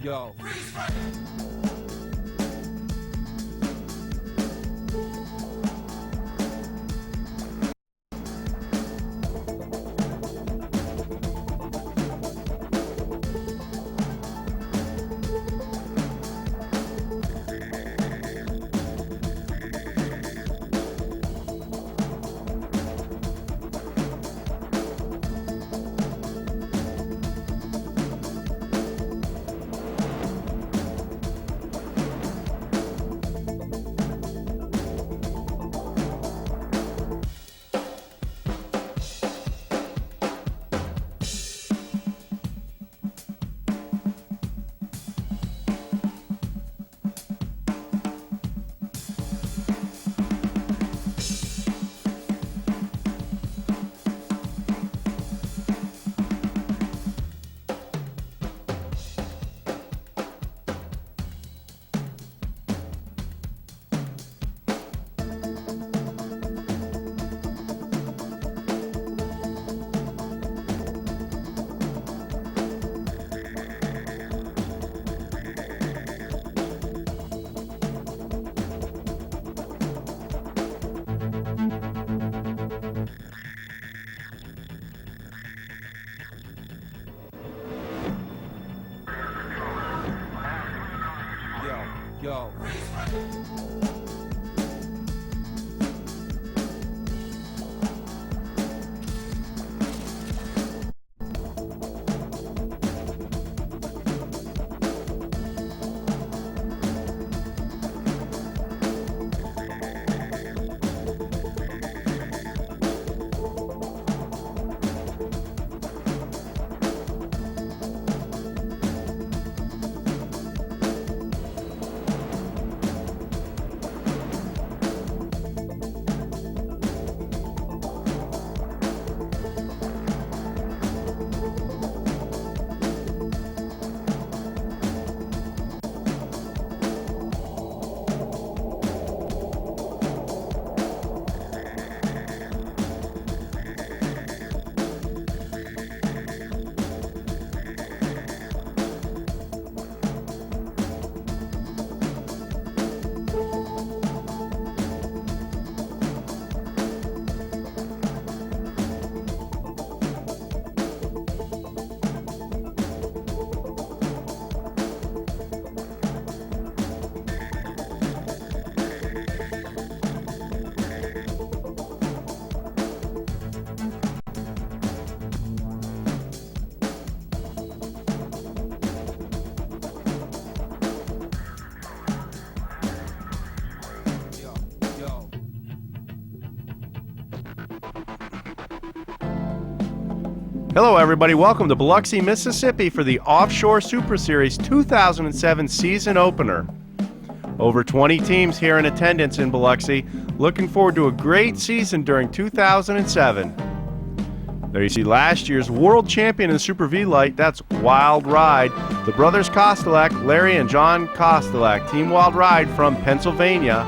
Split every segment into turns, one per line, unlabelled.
Yo. Yo.
Hello everybody, welcome to Biloxi, Mississippi for the Offshore Super Series 2007 season opener. Over 20 teams here in attendance in Biloxi, looking forward to a great season during 2007. There you see last year's world champion in Super V Light, that's Wild Ride. The brothers Kostelek, Larry and John Kostelek, Team Wild Ride from Pennsylvania,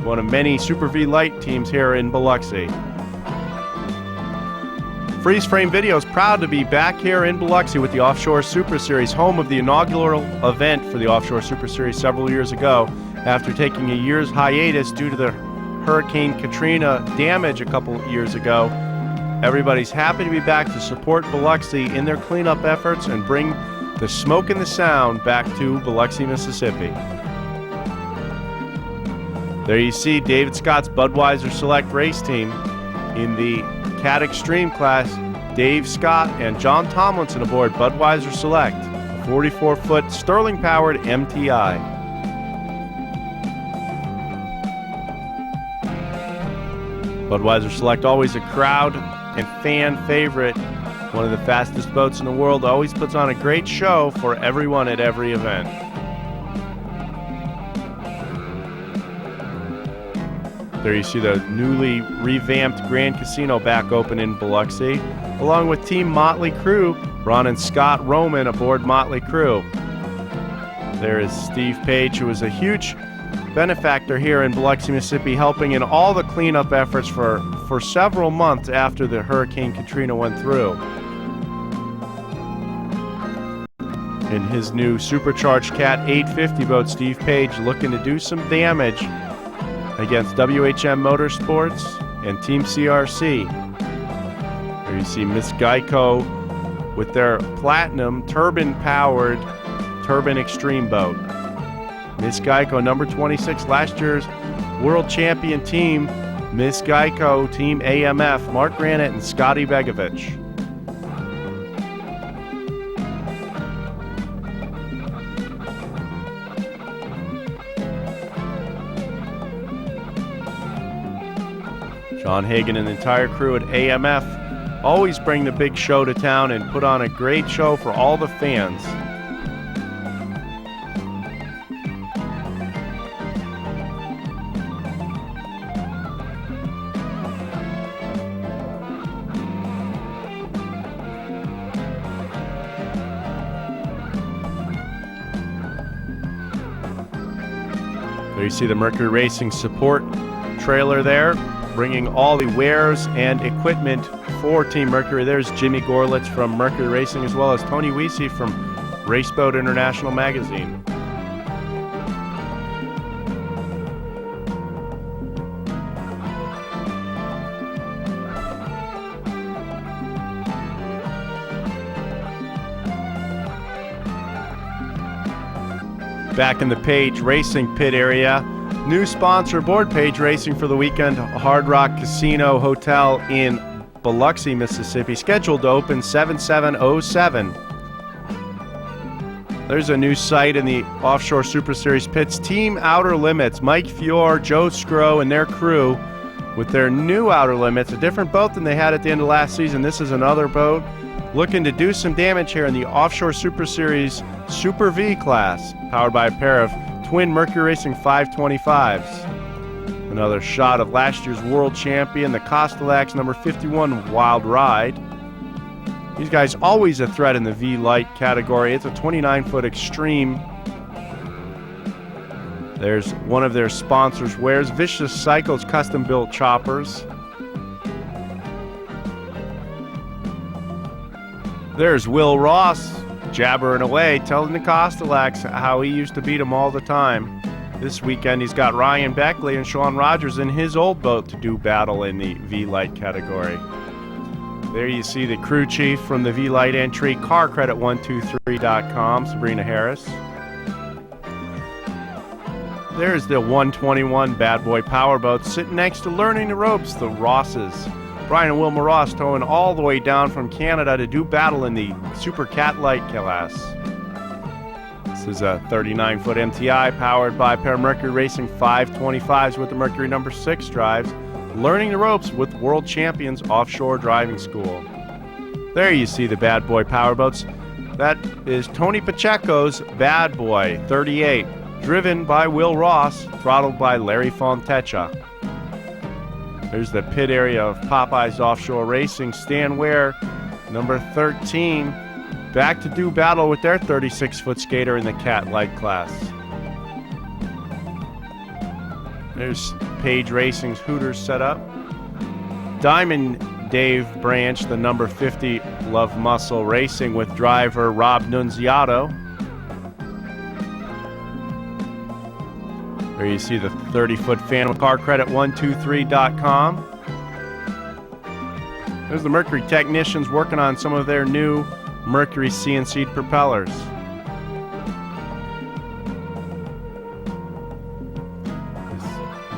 one of many Super V Light teams here in Biloxi. Freeze Frame Video is proud to be back here in Biloxi with the Offshore Super Series, home of the inaugural event for the Offshore Super Series several years ago. After taking a year's hiatus due to the Hurricane Katrina damage a couple years ago, everybody's happy to be back to support Biloxi in their cleanup efforts and bring the smoke and the sound back to Biloxi, Mississippi. There you see David Scott's Budweiser Select race team in the Cat Extreme class. Dave Scott and John Tomlinson aboard Budweiser Select, a 44-foot Stirling-powered MTI. Budweiser Select, always a crowd and fan favorite, one of the fastest boats in the world, always puts on a great show for everyone at every event. There you see the newly revamped Grand Casino back open in Biloxi, along with Team Motley Crue, Ron and Scott Roman aboard Motley Crue. There is Steve Page, who is a huge benefactor here in Biloxi, Mississippi, helping in all the cleanup efforts for several months after the Hurricane Katrina went through. in his new supercharged Cat 850 boat. Steve Page looking to do some damage against WHM Motorsports and Team CRC. There you see Miss Geico with their platinum turbine-powered Turbine Extreme boat. Miss Geico, number 26, last year's world champion team, Miss Geico, Team AMF, Mark Granite and Scotty Begovich. John Hagan and the entire crew at AMF always bring the big show to town and put on a great show for all the fans. There you see the Mercury Racing support trailer there, bringing all the wares and equipment for Team Mercury. There's Jimmy Gorlitz from Mercury Racing, as well as Tony Wiese from Raceboat International Magazine. Back in the Page Racing pit area, new sponsor aboard Page Racing for the weekend, Hard Rock Casino Hotel in Biloxi, Mississippi, scheduled to open 7/7/07. There's a new site in the Offshore Super Series pits, Team Outer Limits. Mike Fior, Joe Scrow, and their crew with their new Outer Limits, a different boat than they had at the end of last season. This is another boat looking to do some damage here in the Offshore Super Series Super V class, powered by a pair of twin Mercury Racing 525s. Another shot of last year's world champion, the Costalax number 51 Wild Ride. These guys always a threat in the V-Light category. It's a 29-foot extreme. There's one of their sponsors' wares, Vicious Cycles custom-built choppers. There's Will Ross jabbering away, telling the Costalax how he used to beat him all the time. This weekend he's got Ryan Beckley and Sean Rogers in his old boat to do battle in the V-Light category. There you see the crew chief from the V-Light entry, CarCredit123.com, Sabrina Harris. There's the 121 Bad Boy Powerboat sitting next to Learning the Ropes, the Rosses. Brian and Wilma Ross towing all the way down from Canada to do battle in the Super Cat Light class. This is a 39-foot MTI powered by a pair of Mercury Racing 525s with the Mercury number 6 drives, learning the ropes with World Champions Offshore Driving School. There you see the Bad Boy Powerboats. That is Tony Pacheco's Bad Boy 38, driven by Will Ross, throttled by Larry Fontecha. There's the pit area of Popeye's Offshore Racing. Stan Ware, number 13, back to do battle with their 36-foot skater in the Cat Light class. There's Page Racing's Hooters set up. Diamond Dave Branch, the number 50 Love Muscle Racing with driver Rob Nunziato. There you see the 30-foot Phantom, CarCredit123.com. There's the Mercury technicians working on some of their new Mercury CNC propellers. This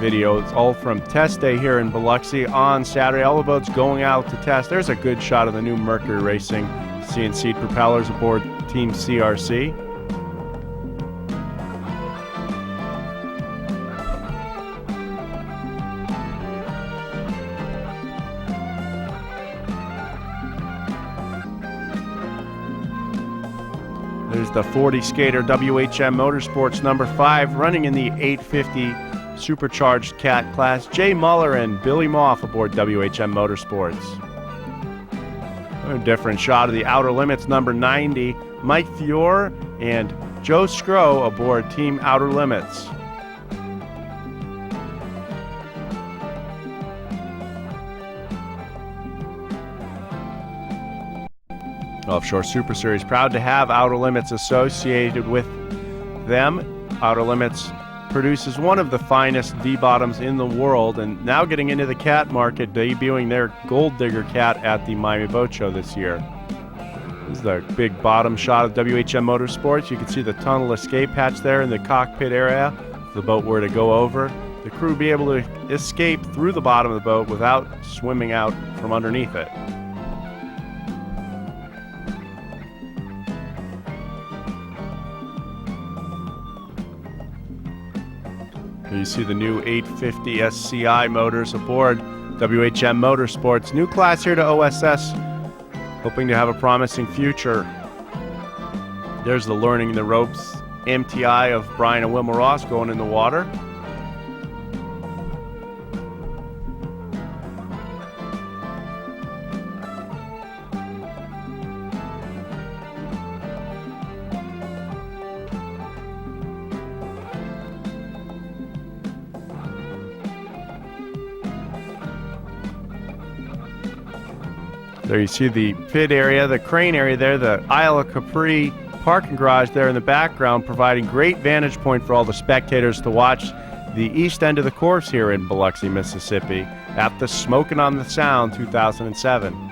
video is all from test day here in Biloxi on Saturday. All the boats going out to test. There's a good shot of the new Mercury Racing CNC propellers aboard Team CRC. There's the 40 skater WHM Motorsports number 5 running in the 850 supercharged Cat class. Jay Muller and Billy Moff aboard WHM Motorsports. A different shot of the Outer Limits number 90. Mike Fior and Joe Scrow aboard Team Outer Limits. Offshore Super Series proud to have Outer Limits associated with them. Outer Limits produces one of the finest V-bottoms in the world, and now getting into the cat market, debuting their Gold Digger cat at the Miami Boat Show this year. This is the big bottom shot of WHM Motorsports. You can see the tunnel escape hatch there in the cockpit area. If the boat were to go over, the crew would be able to escape through the bottom of the boat without swimming out from underneath it. Here you see the new 850 SCI motors aboard WHM Motorsports. New class here to OSS, hoping to have a promising future. There's the Learning the Ropes MTI of Brian and Wilma Ross going in the water. There you see the pit area, the crane area there, the Isle of Capri parking garage there in the background, providing great vantage point for all the spectators to watch the east end of the course here in Biloxi, Mississippi at the Smokin on the Sound 2007.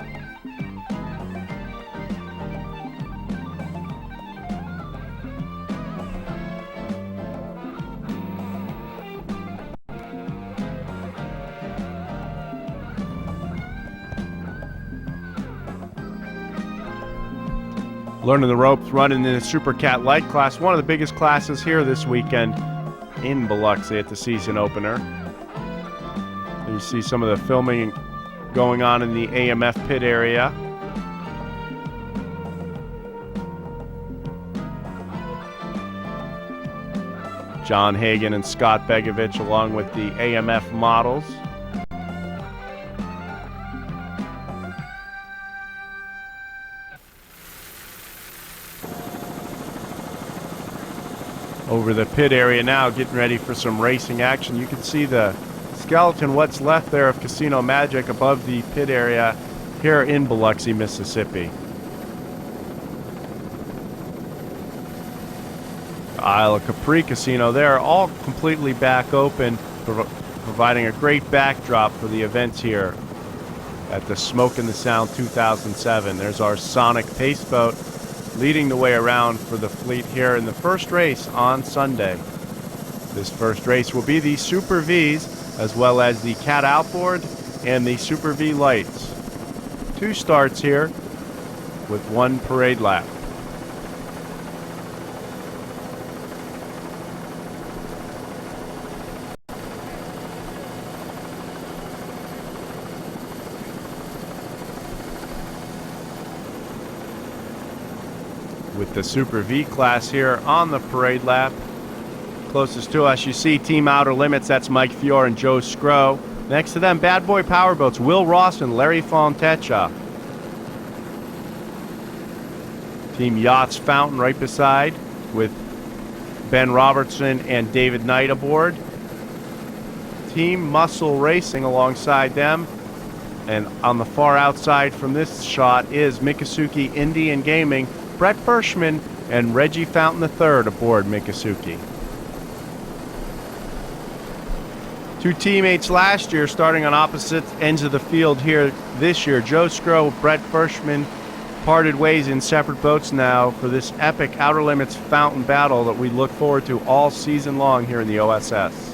Learning the Ropes running in the Super Cat Light class, one of the biggest classes here this weekend in Biloxi at the season opener. You see some of the filming going on in the AMF pit area. John Hagan and Scott Begovich along with the AMF models. Over the pit area now, getting ready for some racing action. You can see the skeleton, what's left there of Casino Magic above the pit area here in Biloxi, Mississippi. Isle of Capri Casino there, all completely back open, providing a great backdrop for the events here at the Smokin the Sound 2007. There's our Sonic Pace Boat leading the way around for the fleet here in the first race on Sunday. This first race will be the Super Vs, as well as the Cat Outboard and the Super V Lights. 2 starts here with 1 parade lap. With the Super V class here on the parade lap. Closest to us, you see Team Outer Limits. That's Mike Fiore and Joe Scrow. Next to them, Bad Boy Powerboats, Will Ross and Larry Fontecha. Team Yachts Fountain right beside with Ben Robertson and David Knight aboard. Team Muscle Racing alongside them. And on the far outside from this shot is Miccosukee Indian Gaming, Brett Bershman and Reggie Fountain III aboard Miccosukee. 2 teammates last year starting on opposite ends of the field here this year. Joe Scrow, Brett Bershman parted ways in separate boats now for this epic Outer Limits fountain battle that we look forward to all season long here in the OSS.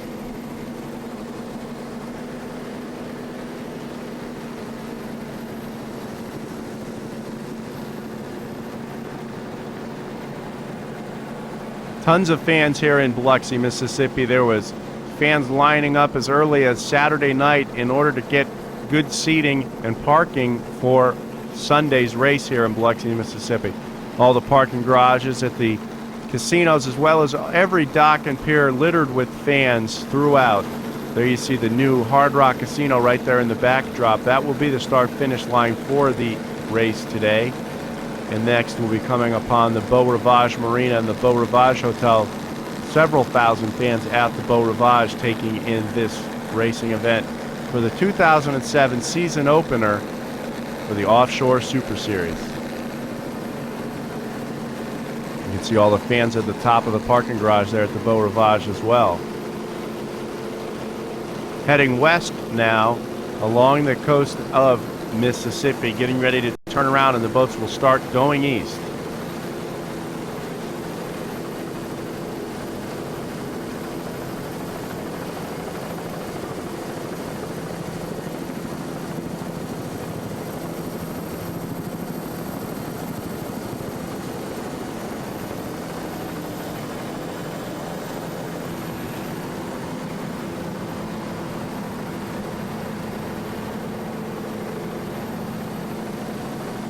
Tons of fans here in Biloxi, Mississippi. There was fans lining up as early as Saturday night in order to get good seating and parking for Sunday's race here in Biloxi, Mississippi. All the parking garages at the casinos, as well as every dock and pier littered with fans throughout. There you see the new Hard Rock Casino right there in the backdrop. That will be the start-finish line for the race today. And next we'll be coming upon the Beau Rivage Marina and the Beau Rivage Hotel. Several thousand fans at the Beau Rivage taking in this racing event for the 2007 season opener for the Offshore Super Series. can see all the fans at the top of the parking garage there at the Beau Rivage as well. Heading west now along the coast of Mississippi, getting ready to turn around, and the boats will start going east.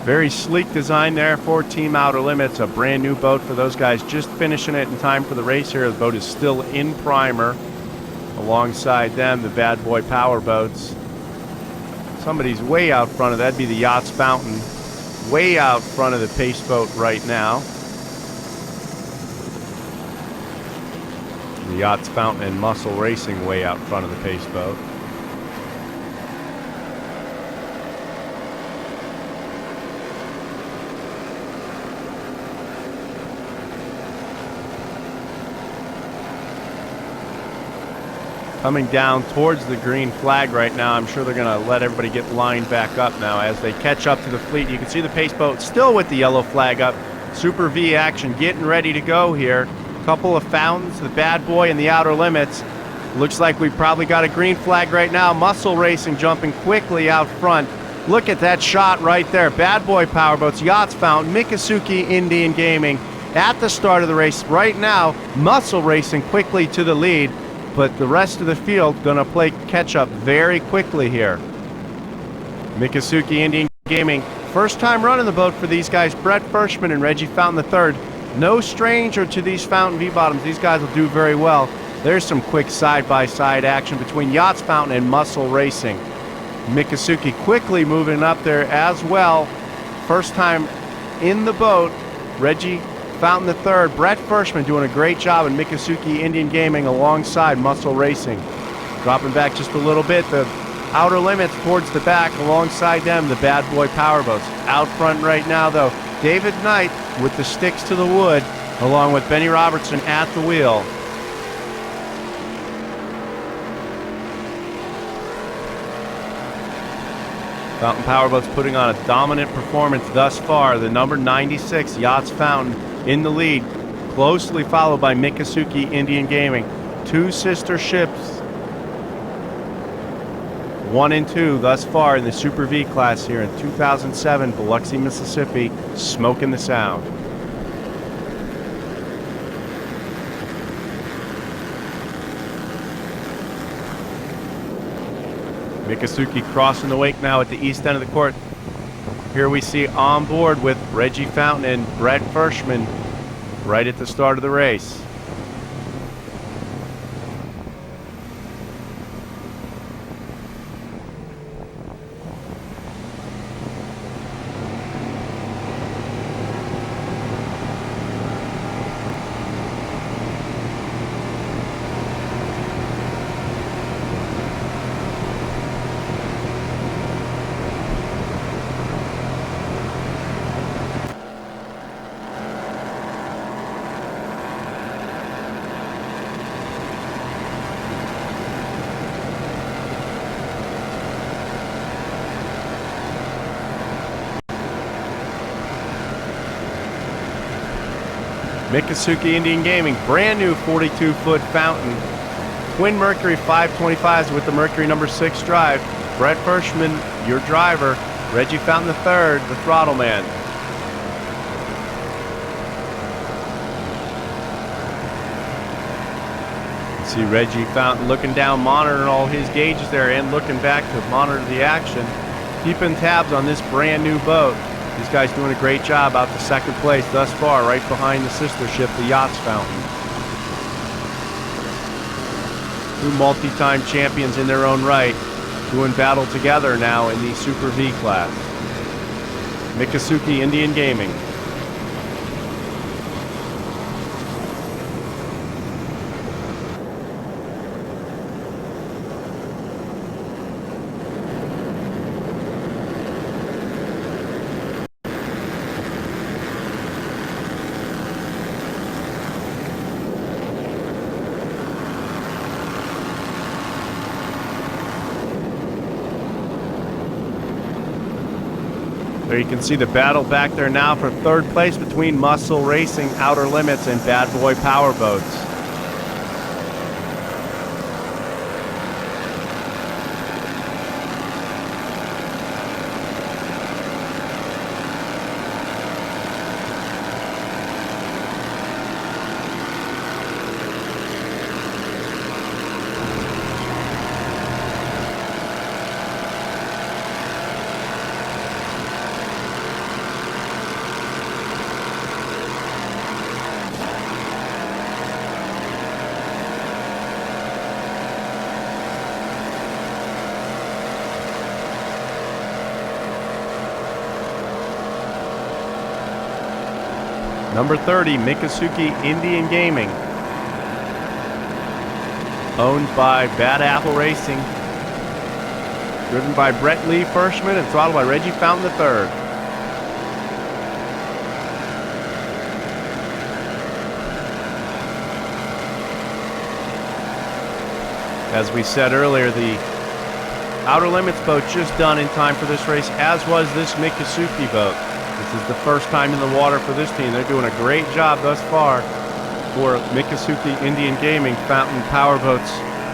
Very sleek design there for Team Outer Limits. A brand new boat for those guys, just finishing it in time for the race here. The boat is still in primer. Alongside them, the bad boy Powerboats. Somebody's way out front of that'd be the Yachts Fountain, way out front of the Pace Boat right now. The Yachts Fountain and Muscle Racing way out front of the Pace Boat. Coming down towards the green flag right now. I'm sure they're going to let everybody get lined back up now as they catch up to the fleet. You can see the Pace Boat still with the yellow flag up. Super V action getting ready to go here. Couple of fountains, the bad boy and the Outer Limits. Looks like we've probably got a green flag right now. Muscle Racing jumping quickly out front. Look at that shot right there. Bad boy Powerboats, Yachts Fountain, Miccosukee Indian Gaming at the start of the race. Right now, Muscle Racing quickly to the lead, but the rest of the field gonna play catch up very quickly here. Miccosukee Indian Gaming, first time running the boat for these guys, Brett Furshman and Reggie Fountain III. No stranger to these Fountain V-bottoms. These guys will do very well. There's some quick side-by-side action between Yachts Fountain and Muscle Racing. Miccosukee quickly moving up there as well. First time in the boat, Reggie Fountain III, Brett Furshman doing a great job in Miccosukee Indian Gaming alongside Muscle Racing. Dropping back just a little bit, the Outer Limits towards the back, alongside them, the bad boy Powerboats. Out front right now, though, David Knight with the sticks to the wood, along with Benny Robertson at the wheel. Fountain Powerboats putting on a dominant performance thus far. The number 96, Yachts Fountain, in the lead, closely followed by Miccosukee Indian Gaming. Two sister ships, 1 and 2 thus far in the Super V class here in 2007 Biloxi, Mississippi, Smokin the Sound. Miccosukee crossing the wake now at the east end of the court. Here we see on board with Reggie Fountain and Brett Furshman right at the start of the race. Miccosukee Indian Gaming, brand new 42-foot fountain. Twin Mercury 525s with the Mercury number 6 drive. Brett Furshman, your driver. Reggie Fountain III, the throttle man. See Reggie Fountain looking down, monitoring all his gauges there, and looking back to monitor the action. Keeping tabs on this brand new boat. These guys doing a great job out to second place thus far, right behind the sister ship, the Yachts Fountain. Two multi-time champions in their own right, doing battle together now in the Super V class. Miccosukee Indian Gaming. There you can see the battle back there now for third place between Muscle Racing, Outer Limits, and Bad Boy Powerboats. Number 30, Miccosukee Indian Gaming, owned by Bad Apple Racing, driven by Brett Lee Firstman and throttled by Reggie Fountain III. As we said earlier, the Outer Limits boat just done in time for this race, as was this Miccosukee boat. This is the first time in the water for this team. They're doing a great job thus far for Miccosukee Indian Gaming. Fountain Powerboats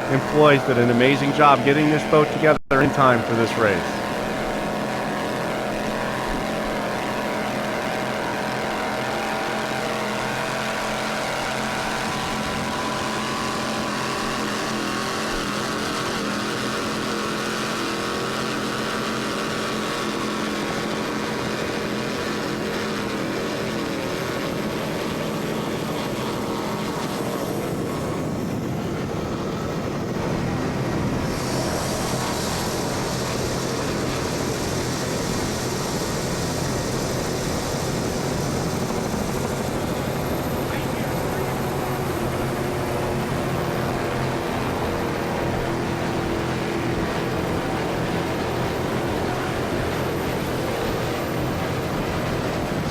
employees did an amazing job getting this boat together in time for this race.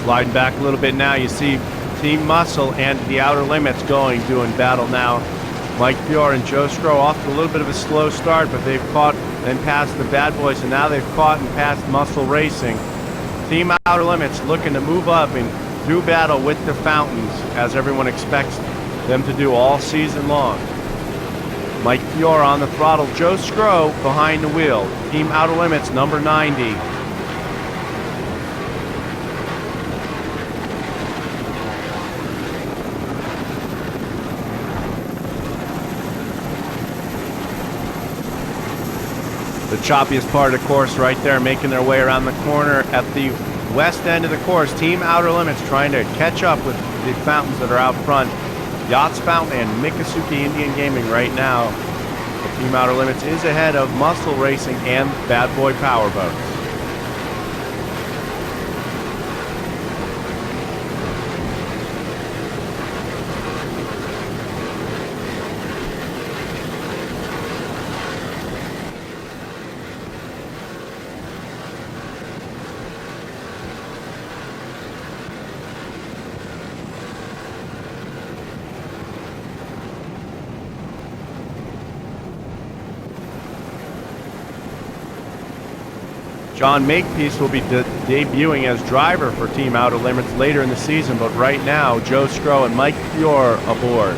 Sliding back a little bit now, you see Team Muscle and the Outer Limits doing battle now. Mike Fior and Joe Scrow off to a little bit of a slow start, but they've caught and passed the Bad Boys, and now they've caught and passed Muscle Racing. Team Outer Limits looking to move up and do battle with the Fountains, as everyone expects them to do all season long. Mike Fior on the throttle, Joe Scrow behind the wheel. Team Outer Limits, number 90. The choppiest part of the course right there, making their way around the corner at the west end of the course. Team Outer Limits trying to catch up with the Fountains that are out front. Yachts Fountain and Miccosukee Indian Gaming right now. The Team Outer Limits is ahead of Muscle Racing and Bad Boy Powerboats. John Makepeace will be debuting as driver for Team Outer Limits later in the season, but right now, Joe Scrow and Mike Fior aboard.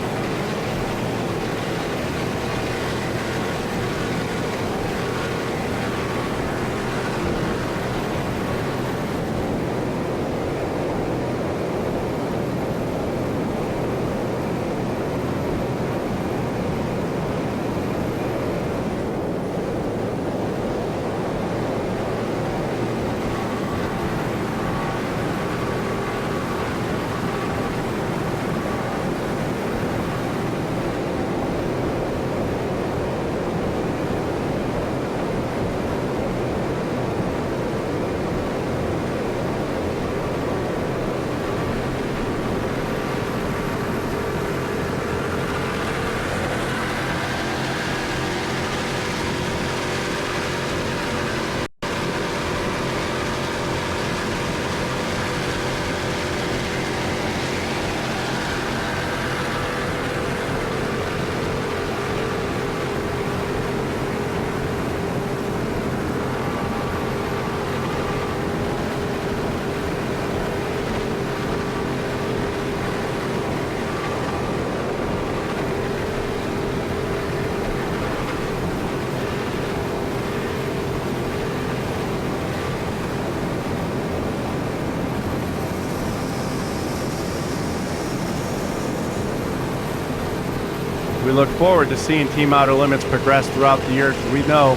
We look forward to seeing Team Outer Limits progress throughout the year. We know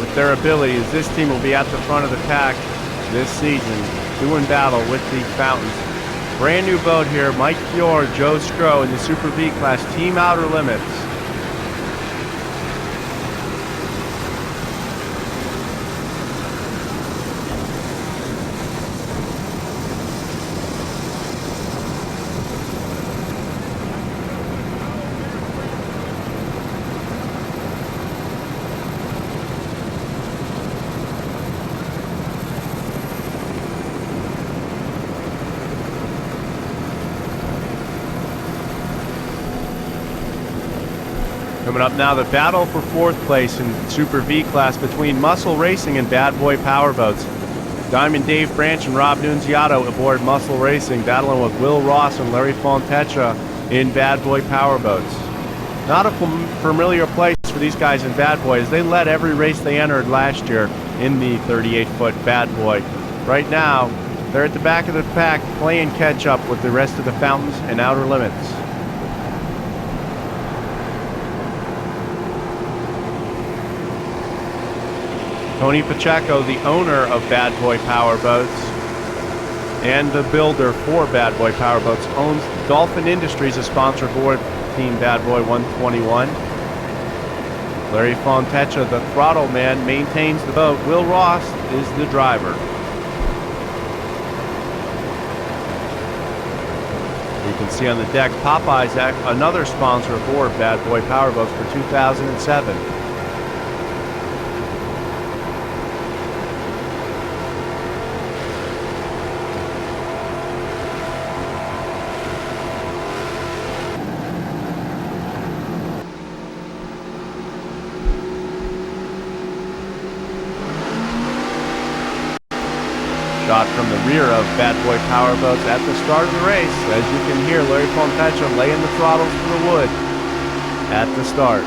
with their abilities, this team will be at the front of the pack this season, doing battle with the Fountains. Brand new boat here, Mike Fior, Joe Scrow in the Super V class, Team Outer Limits. Coming up now, the battle for fourth place in Super V class between Muscle Racing and Bad Boy Powerboats. Diamond Dave Branch and Rob Nunziato aboard Muscle Racing, battling with Will Ross and Larry Fontecha in Bad Boy Powerboats. Not a familiar place for these guys in Bad Boy, as they led every race they entered last year in the 38-foot Bad Boy. Right now, they're at the back of the pack playing catch up with the rest of the Fountains and Outer Limits. Tony Pacheco, the owner of Bad Boy Powerboats and the builder for Bad Boy Powerboats, owns Dolphin Industries, a sponsor aboard Team Bad Boy 121. Larry Fontecha, the throttle man, maintains the boat. Will Ross is the driver. You can see on the deck, Popeye's another sponsor aboard Bad Boy Powerboats for 2007. Shot from the rear of Bad Boy Powerboats at the start of the race. As you can hear, Larry Fontecha laying the throttles to the wood at the start.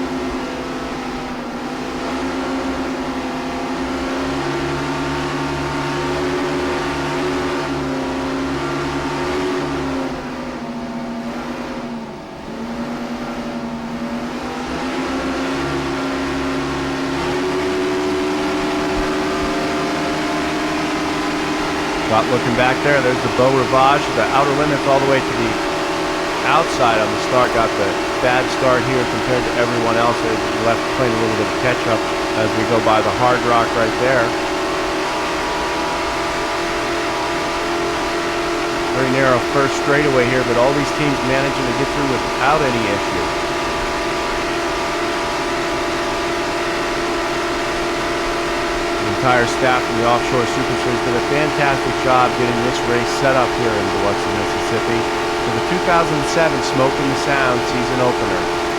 Shot looking back there, there's the Beau Rivage, the Outer Limits all the way to the outside on the start. Got the bad start here compared to everyone else. They left playing a little bit of catch up as we go by the Hard Rock right there. Very narrow first straightaway here, but all these teams managing to get through without any issue. Entire staff from the Offshore Super Series did a fantastic job getting this race set up here in Biloxi, Mississippi for the 2007 Smokin' the Sound season opener.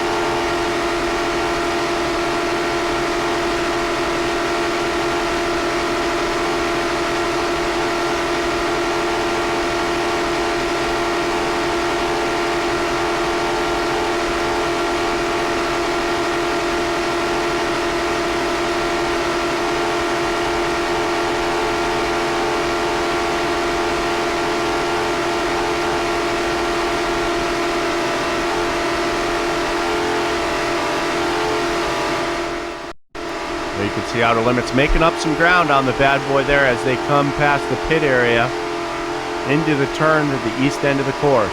You can see Outer Limits making up some ground on the Bad Boy there as they come past the pit area into the turn at the east end of the course.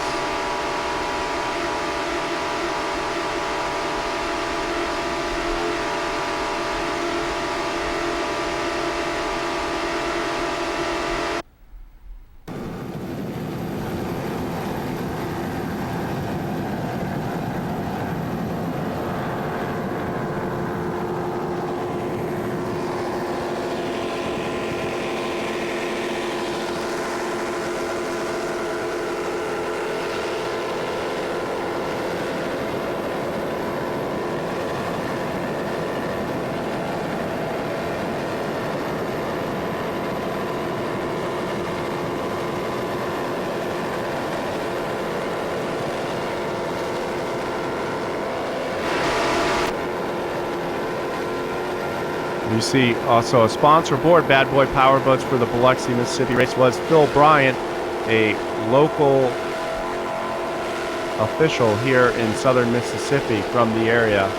You see also a sponsor aboard Bad Boy Powerboats for the Biloxi, Mississippi race was Phil Bryant, a local official here in southern Mississippi from the area.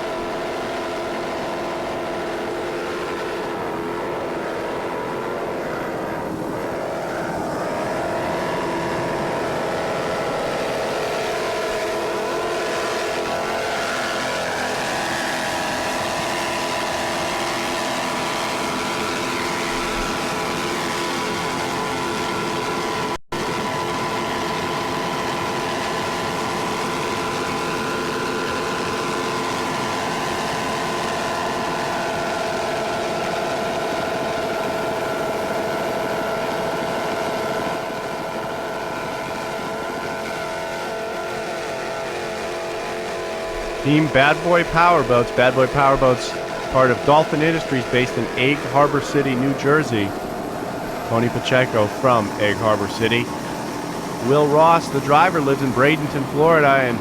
Team Bad Boy Powerboats. Bad Boy Powerboats, part of Dolphin Industries based in Egg Harbor City, New Jersey. Tony Pacheco from Egg Harbor City. Will Ross, the driver, lives in Bradenton, Florida, and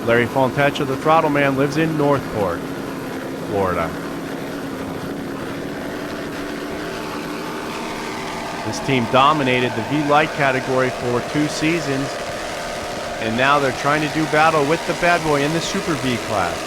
Larry Fontecha, the throttle man, lives in Northport, Florida. This team dominated the V-Light category for 2 seasons. And now they're trying to do battle with the Bad Boy in the Super V class.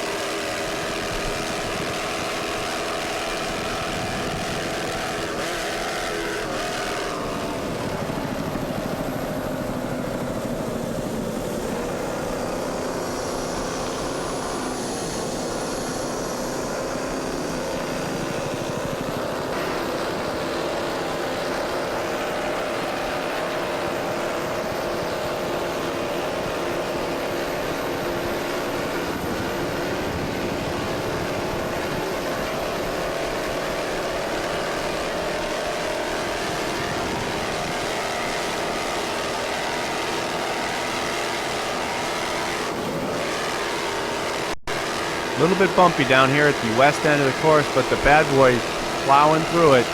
A little bit bumpy down here at the west end of the course, but the Bad Boys plowing through it,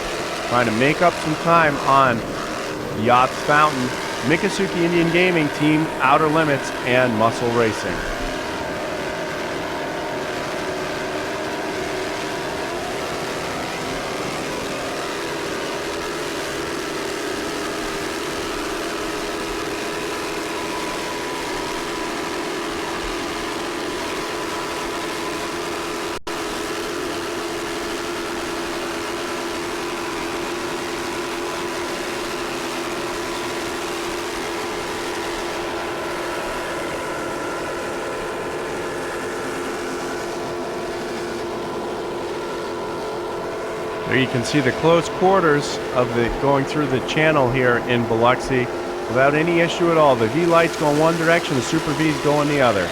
trying to make up some time on the Yachts Fountain, Miccosukee Indian Gaming, Team Outer Limits, and Muscle Racing. There you can see the close quarters of the going through the channel here in Biloxi without any issue at all. The V-Light's going one direction, the Super V's going the other.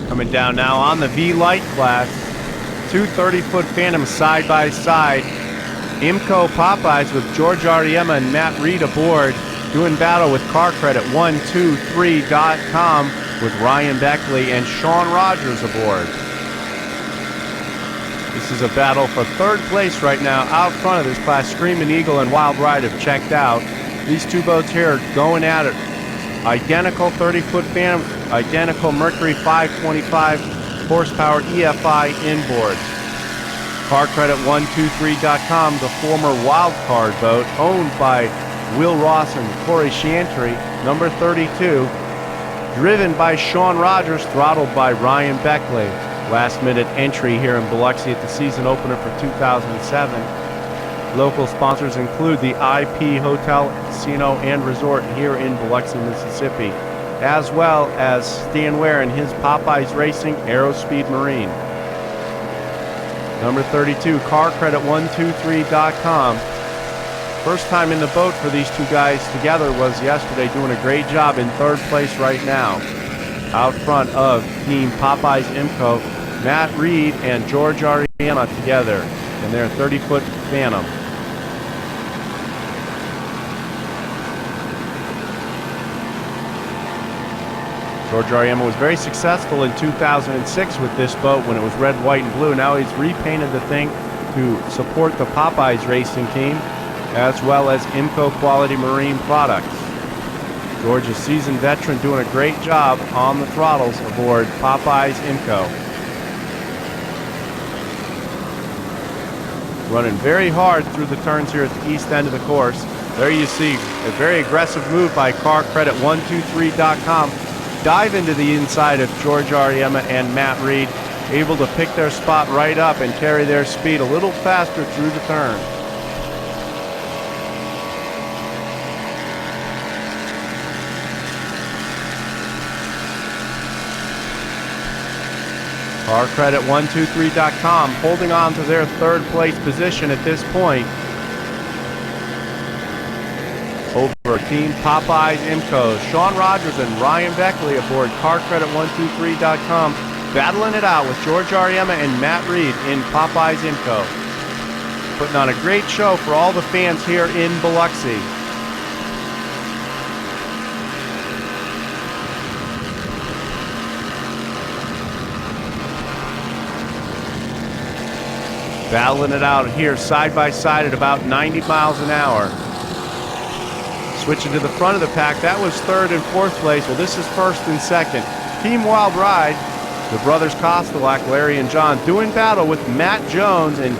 Coming down now on the V-Light class, 2 30-foot Phantoms side by side. IMCO Popeyes with George Ariema and Matt Reed aboard, doing battle with CarCredit123.com with Ryan Beckley and Sean Rogers aboard. This is a battle for 3rd place right now. Out front of this class, Screaming Eagle and Wild Ride have checked out. These 2 boats here are going at it. Identical 30-foot Phantom, identical Mercury 525 horsepower EFI inboards. CarCredit123.com, the former Wild Card boat owned by Will Ross and Corey Chantry, number 32. Driven by Sean Rogers, throttled by Ryan Beckley. Last minute entry here in Biloxi at the season opener for 2007. Local sponsors include the IP Hotel, Casino, and Resort here in Biloxi, Mississippi, as well as Stan Ware and his Popeyes Racing Aerospeed Marine. Number 32, carcredit123.com. First time in the boat for these two guys together was yesterday, doing a great job in third place right now. Out front of Team Popeyes Imco, Matt Reed and George Ariema together in their 30-foot Phantom. George Ariema was very successful in 2006 with this boat when it was red, white, and blue. Now he's repainted the thing to support the Popeyes racing team, as well as Imco Quality Marine products. George is a seasoned veteran doing a great job on the throttles aboard Popeyes Imco. Running very hard through the turns here at the east end of the course. There you see a very aggressive move by carcredit123.com. Dive into the inside of George Ariema and Matt Reed, able to pick their spot right up and carry their speed a little faster through the turn. carcredit123.com holding on to their third place position at this point over Team Popeyes Imco. Sean Rogers and Ryan Beckley aboard carcredit123.com, battling it out with George Ariema and Matt Reed in Popeyes Imco. Putting on a great show for all the fans here in Biloxi. Battling it out here side by side at about 90 miles an hour. Switching to the front of the pack, that was third and fourth place. Well, this is first and second. Team Wild Ride, the brothers Kostelak, Larry and John, doing battle with Matt Jones and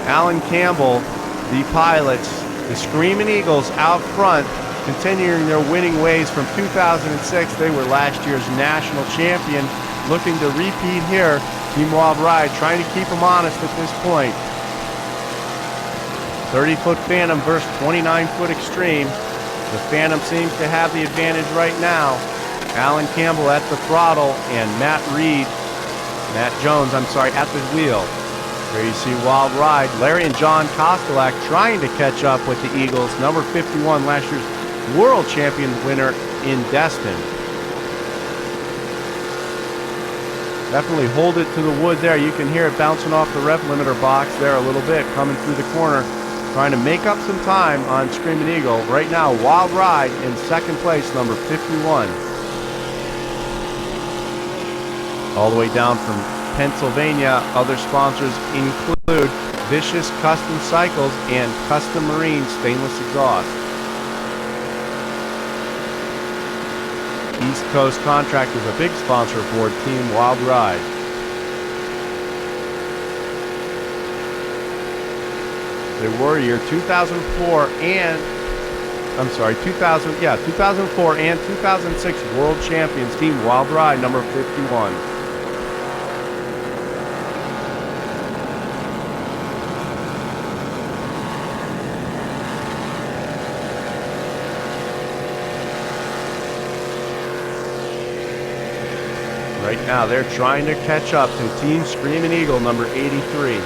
Alan Campbell, the pilots. The Screaming Eagles out front, continuing their winning ways from 2006. They were last year's national champion, looking to repeat here. Team Wild Ride trying to keep them honest at this point. 30-foot Phantom versus 29-foot Extreme. The Phantom seems to have the advantage right now. Alan Campbell at the throttle and Matt Jones, at the wheel. There you see Wild Ride. Larry and John Kostelak trying to catch up with the Eagles. Number 51, last year's World Champion winner in Destin. Definitely hold it to the wood there. You can hear it bouncing off the rev limiter box there a little bit, coming through the corner. Trying to make up some time on Screaming Eagle. Right now, Wild Ride in second place, number 51. All the way down from Pennsylvania, other sponsors include Vicious Custom Cycles and Custom Marine Stainless Exhaust. East Coast Contractors, a big sponsor for Team Wild Ride. They were your 2004 and 2006 World Champions, Team Wild Ride, number 51. Right now, they're trying to catch up to Team Screaming Eagle, number 83.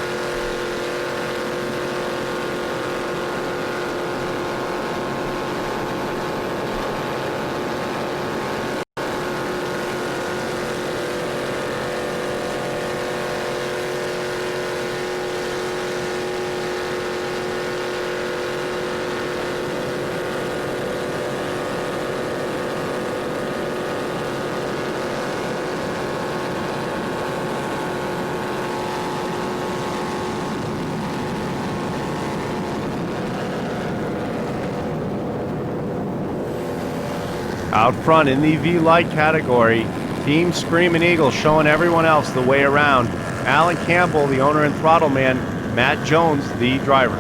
Out front in the V-Light category, Team Screaming Eagle showing everyone else the way around. Alan Campbell, the owner and throttle man, Matt Jones, the driver.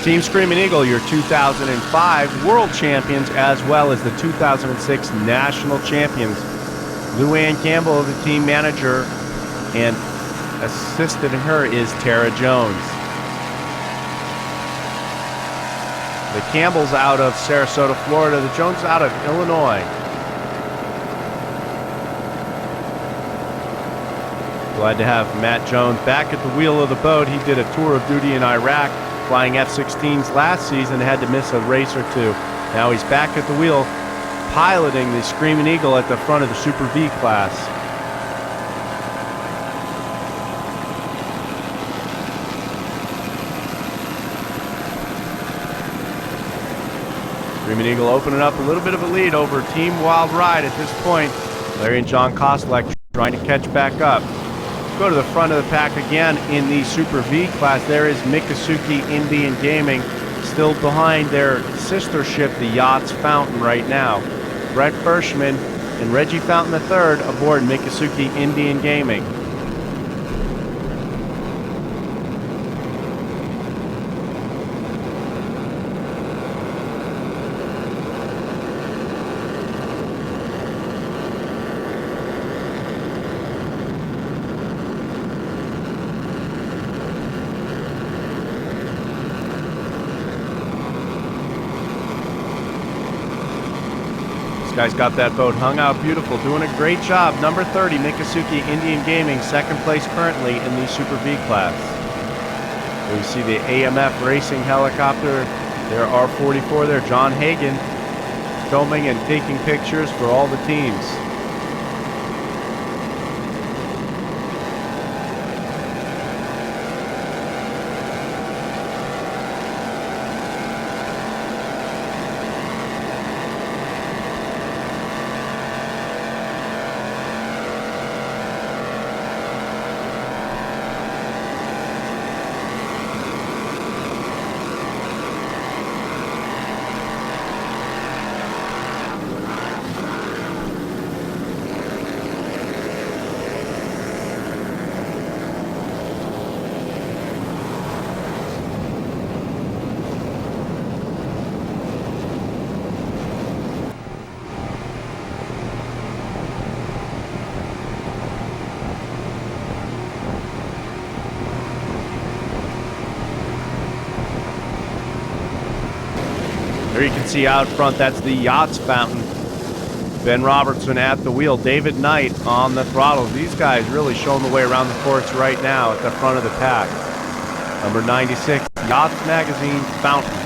Team Screaming Eagle, your 2005 World Champions, as well as the 2006 National Champions. Luann Campbell, the team manager, and assisting her is Tara Jones. The Campbells out of Sarasota, Florida. The Joneses out of Illinois. Glad to have Matt Jones back at the wheel of the boat. He did a tour of duty in Iraq, flying F-16s last season, had to miss a race or two. Now he's back at the wheel, piloting the Screaming Eagle at the front of the Super V class. Screaming Eagle opening up a little bit of a lead over Team Wild Ride at this point. Larry and John Kostelek trying to catch back up. Go to the front of the pack again in the Super V class. There is Miccosukee Indian Gaming, still behind their sister ship, the Yachts Fountain, right now. Brett Bershman and Reggie Fountain III aboard Miccosukee Indian Gaming. This guy's got that boat hung out beautiful, doing a great job. Number 30, Miccosukee Indian Gaming, second place currently in the Super V class. Here we see the AMF racing helicopter. There are 44 there. John Hagan filming and taking pictures for all the teams. There you can see out front, that's the Yachts Fountain. Ben Robertson at the wheel, David Knight on the throttles. These guys really showing the way around the course right now at the front of the pack. Number 96, Yachts Magazine Fountain.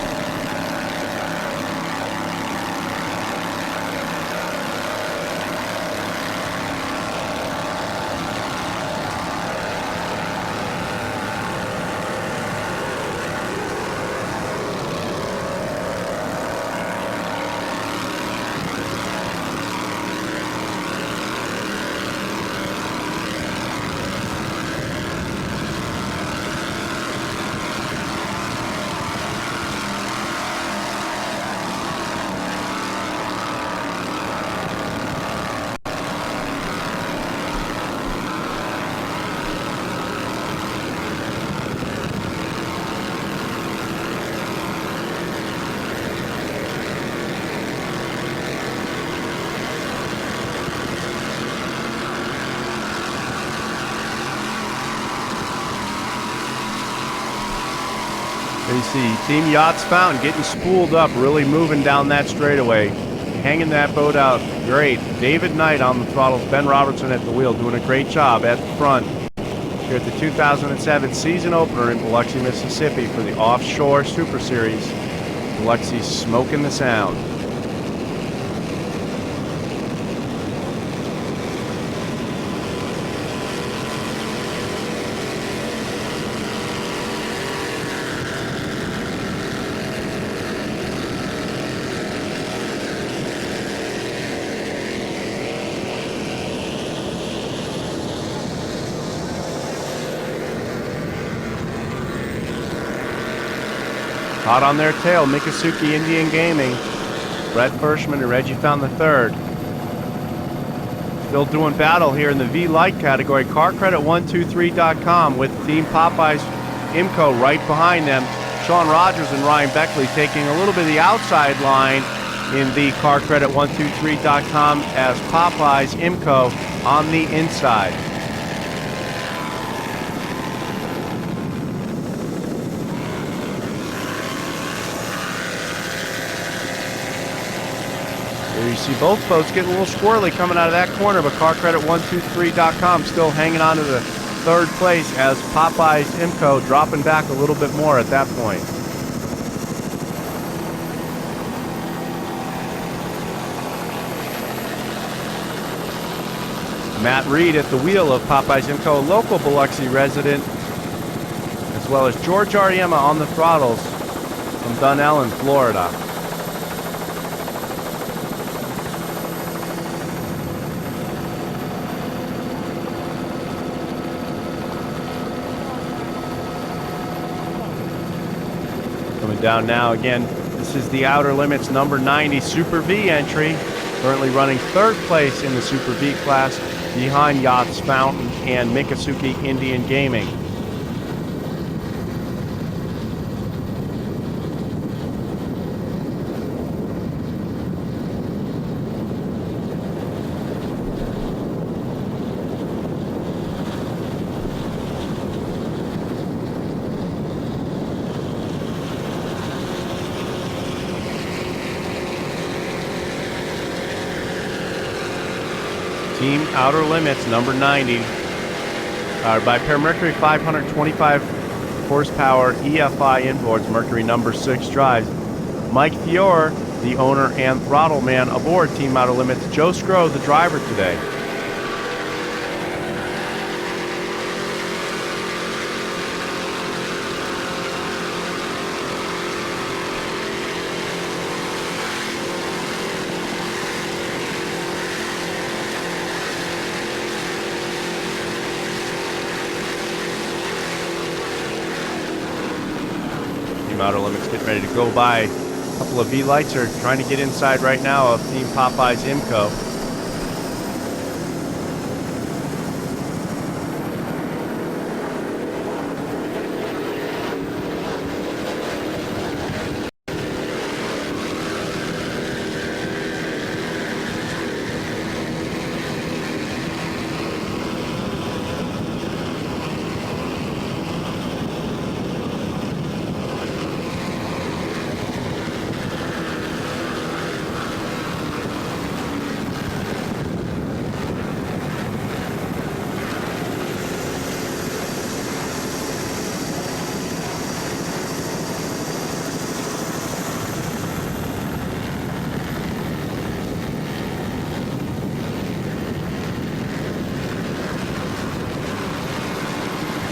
You see Team Yachts Fountain getting spooled up, really moving down that straightaway, hanging that boat out great. David Knight on the throttles, Ben Robertson at the wheel, doing a great job at the front here at the 2007 season opener in Biloxi, Mississippi for the Offshore Super Series. Biloxi smoking the sound. Hot on their tail, Miccosukee Indian Gaming. Brett Bershman and Reggie Fountain III. Still doing battle here in the V-Light category. CarCredit123.com with Team Popeyes IMCO right behind them. Sean Rogers and Ryan Beckley taking a little bit of the outside line in the CarCredit123.com as Popeyes IMCO on the inside. Here you see both boats getting a little squirrely coming out of that corner, but CarCredit123.com still hanging on to the third place as Popeye's Imco dropping back a little bit more at that point. Matt Reed at the wheel of Popeye's Imco, a local Biloxi resident, as well as George Ariema on the throttles from Dunellen, Florida. Coming down now again, this is the Outer Limits number 90 Super V entry, currently running third place in the Super V class behind Yachts Fountain and Miccosukee Indian Gaming. Team Outer Limits, number 90, powered by Paramercury 525 horsepower EFI inboards, Mercury number 6 drives. Mike Fiore, the owner and throttle man aboard Team Outer Limits. Joe Scrow, the driver today. Outer Limits getting ready to go by. A couple of V-lights are trying to get inside right now of Team Popeye's Imco.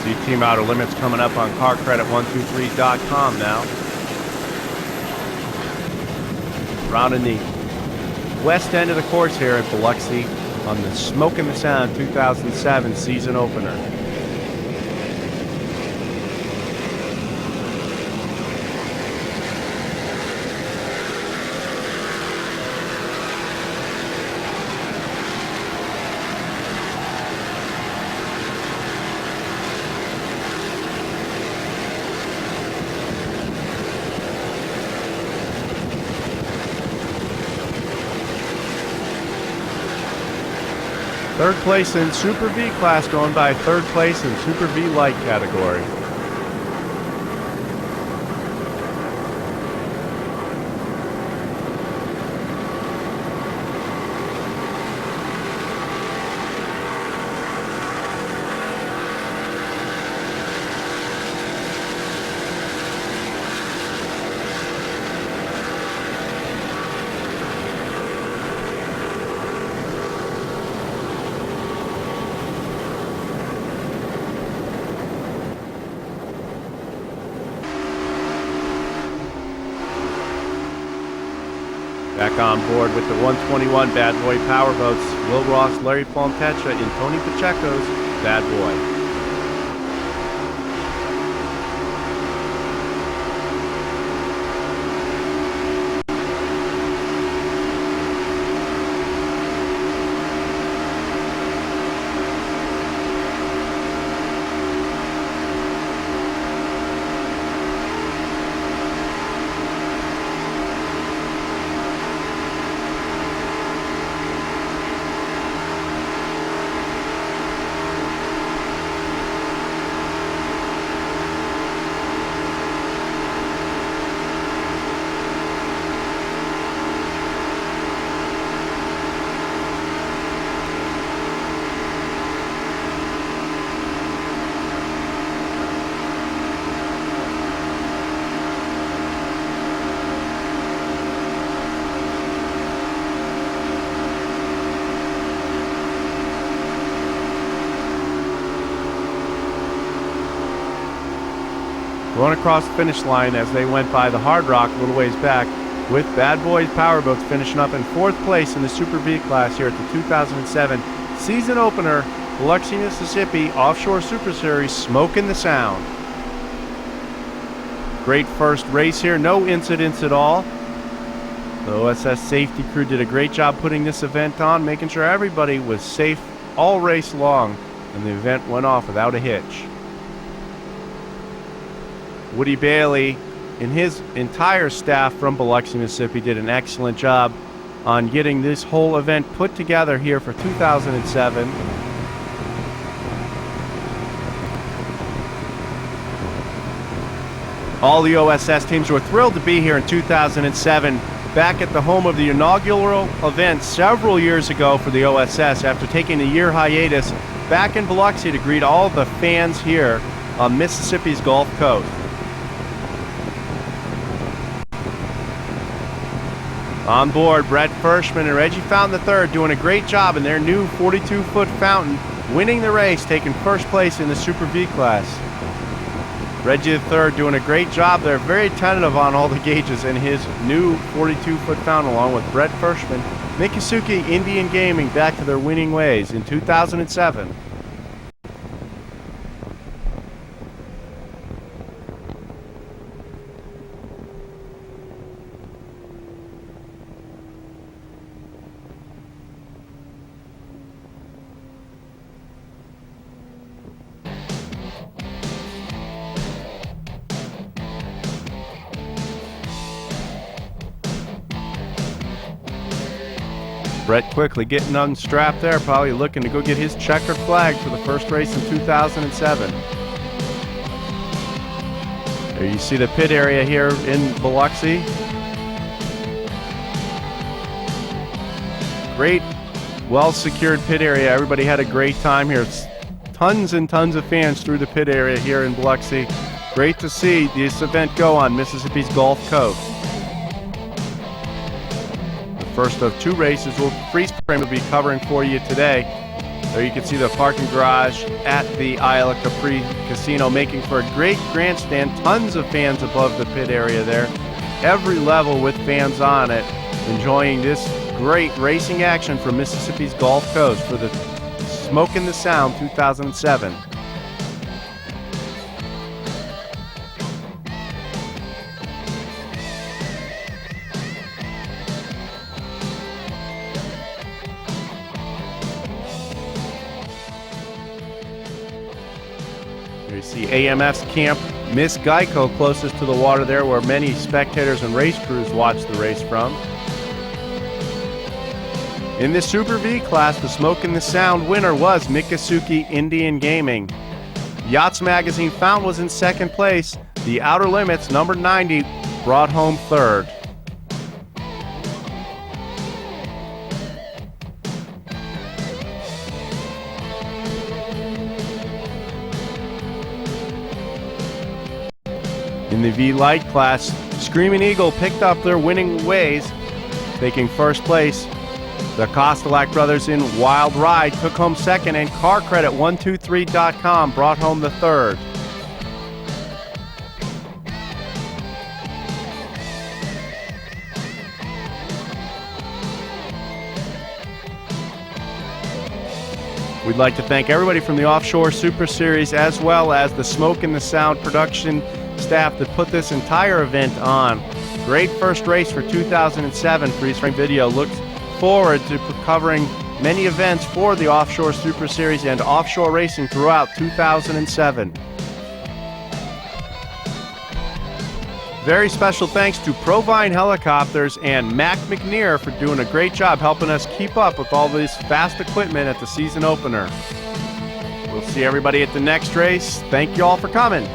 See Team Outer Limits coming up on CarCredit123.com now. Rounding the west end of the course here at Biloxi on the Smokin' the Sound 2007 season opener. Third place in Super V class, going by third place in Super V light category. Back on board with the 121 Bad Boy Powerboats, Will Ross, Larry Palmpetra, and Tony Pacheco's Bad Boy. going across the finish line as they went by the Hard Rock a little ways back, with Bad Boys Powerboats finishing up in 4th place in the Super V class here at the 2007 season opener, Biloxi, Mississippi Offshore Super Series, Smokin' the Sound. Great first race here, no incidents at all. The OSS safety crew did a great job putting this event on, making sure everybody was safe all race long, and the event went off without a hitch. Woody Bailey and his entire staff from Biloxi, Mississippi did an excellent job on getting this whole event put together here for 2007. All the OSS teams were thrilled to be here in 2007, back at the home of the inaugural event several years ago for the OSS after taking a year hiatus, back in Biloxi to greet all the fans here on Mississippi's Gulf Coast. On board, Brett Fershman and Reggie Fountain III doing a great job in their new 42-foot fountain, winning the race, taking first place in the Super V class. Reggie III doing a great job there, very tentative on all the gauges in his new 42-foot fountain, along with Brett Fershman. Miccosukee Indian Gaming back to their winning ways in 2007. Brett quickly getting unstrapped there, probably looking to go get his checkered flag for the first race in 2007. There you see the pit area here in Biloxi. Great, well-secured pit area. Everybody had a great time here. It's tons and tons of fans through the pit area here in Biloxi. Great to see this event go on Mississippi's Gulf Coast. First of 2 races we'll freeze frame will be covering for you today. There you can see the parking garage at the Isle of Capri Casino, making for a great grandstand. Tons of fans above the pit area there. Every level with fans on it, enjoying this great racing action from Mississippi's Gulf Coast for the Smokin' the Sound 2007. You see AMF's camp, Miss Geico, closest to the water there, where many spectators and race crews watch the race from. In this Super V class, the Smokin' the Sound winner was Miccosukee Indian Gaming. Yachts Magazine Fountain was in 2nd place. The Outer Limits, number 90, brought home 3rd. In the V-Light class, Screaming Eagle picked up their winning ways, taking first place. The Kostelac brothers in Wild Ride took home 2nd, and Car Credit 123.com brought home the 3rd. We'd like to thank everybody from the Offshore Super Series as well as the Smokin' the Sound production staff that put this entire event on. Great first race for 2007. Freeze Frame Video looks forward to covering many events for the Offshore Super Series and offshore racing throughout 2007. Very special thanks to Provine Helicopters and Mac McNear for doing a great job helping us keep up with all this fast equipment at the season opener. We'll see everybody at the next race. Thank you all for coming.